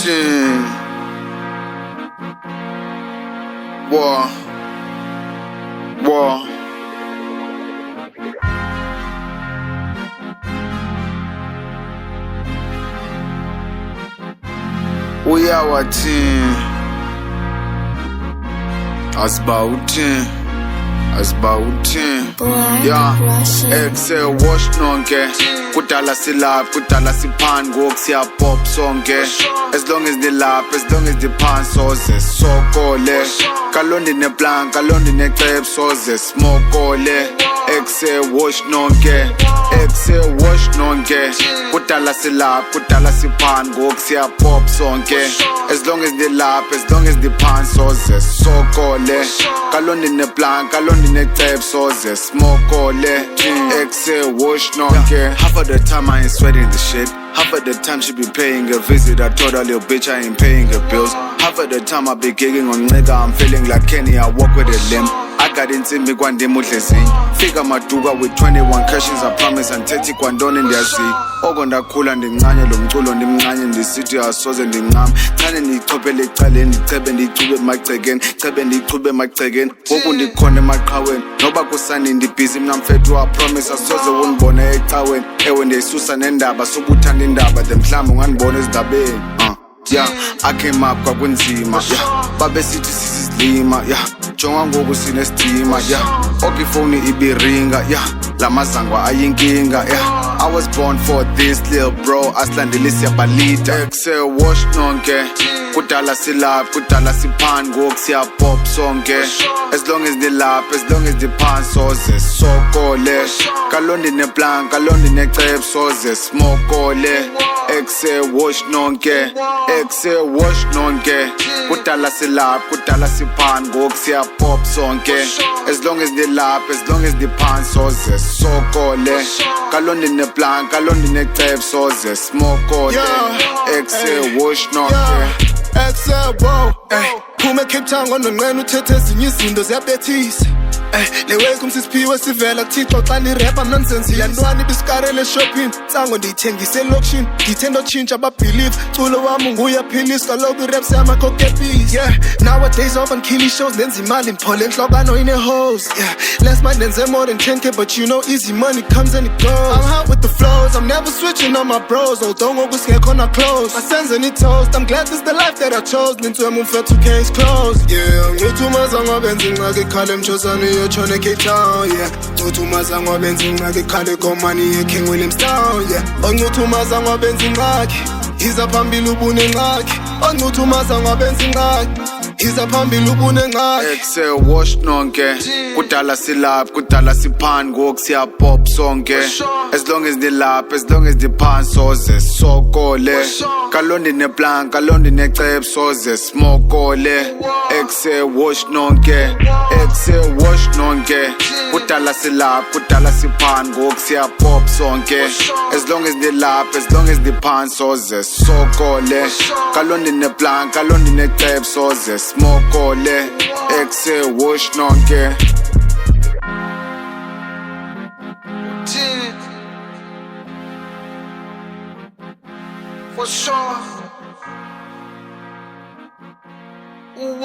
watching. War. We are watching. Asbautin. Yeah, Excel wash nonke. Kudala silap, kudala sipan, walk siya pop sonke. As long as they laugh, as long as they pan sauce, so kole. Kalondi ne plan, kalondi ne crep sauce, smoke kole. Excel wash nonke. Excel wash nonke. Kudala silap, kudala sipan, walk siya pop sonke. As long as they laugh, as long as they pan sauce, so kole. Kalondi ne plan, kalondi ne crep sauce, smoke kole. Excel wash nonke. Half of the time I ain't sweating the shit. Half of the time she be paying a visit. I told her little bitch I ain't paying her bills. Half of the time I be gigging on nigga. I'm feeling like Kenny, I walk with a limp. I got into me kwande mutlezing. Figure maduga with 21 questions I promise and 30 kwandon in their sea. Ogonda kula ndinganye lo mculo ndimncanye ndisithi asoze ndingam. Thane ndichopele ecaleni ndichebe ndichube emagcekeni. Chebe ndichube emagcekeni. Ngoku ndikhona emaqhaweni. Noba kusani ndibhizi mna mfethu I promise asoze undibone ecaweni. Ewe ndiyisusa nendaba subuthanda indaba then mhlawumbe ungandibona ezindabeni. Yeah, I came up kwakunzima. Yeah, babesithi sisizilima. Yeah, jonga ngoku sinestima. Yeah, okay phone ibiringa. Yeah, lamazangwa ayinkinga. Yeah, I was born for this little bro. Aslandelisi yabalita. Excel wash nonke. Kudala silap, kudala sipan, walk siya pop sonke. As long as they laugh, as long as they pan sauce, so kole. Kalondi ne plan, kalondi ne crep sauce, smoke kole. Excel wash nonke. Excel wash nonke. Kudala silap, kudala sipan, walk siya pop sonke. As long as they laugh, as long as they pan sauce, so kole. Kalondi ne plan, kalondi ne crep sauce, smoke kole. Excel wash nonke. Excel, whoa, Phume Cape Town ngonqena uthethe ezinye izinto ziyabethisa. Le way kumsisiphiwe sivela kuthixo xa nirapper nonsense yantwana ibisikarele shopping tsango ndiyithengise elokishini ndithanda otshintsha ababelieve culo wami nguyaphilisa kaloku irap seyamakhokepisi. Yeah, nowadays often killing shows ndenza imali ndiphole enhlokano ine-hose. Yeah, last month ndenze more than 10k but you know easy money comes and it goes. I'm hot with the flows, I'm never switching on my bros. Although ngoku singekho na close masenze ni-toast. I'm glad this is the life that I chose. Nintswema umfethu case closed. Yeah, nguthumaza ngabenza ingxaki ikhale emtshosane yotshone Cape Town. Yeah, nguthumaza ngabenza ingxaki ikhale komani ye-King Williamstown. Yeah, onguthumaza ngabenza ingxaki iza phambili ubunengxaki. Onguthumaza ngabenza ingxaki iza phambili ubunengxaki. Excel wash nonke. Kudala silap, kudala sipan, walk siya pop sonke. As long as they laugh, as long as they pan sauce, so kole. Kalondi ne plan, kalondi ne crep sauce, smoke kole. Excel wash nonke. Excel wash nonke. Kudala silap, kudala sipan, walk siya pop sonke. As long as they laugh, as long as they pan sauce, so kole. Kalondi ne plan, kalondi ne crep sauce, smoke kole. Excel wash nonke. For sure. Ooh,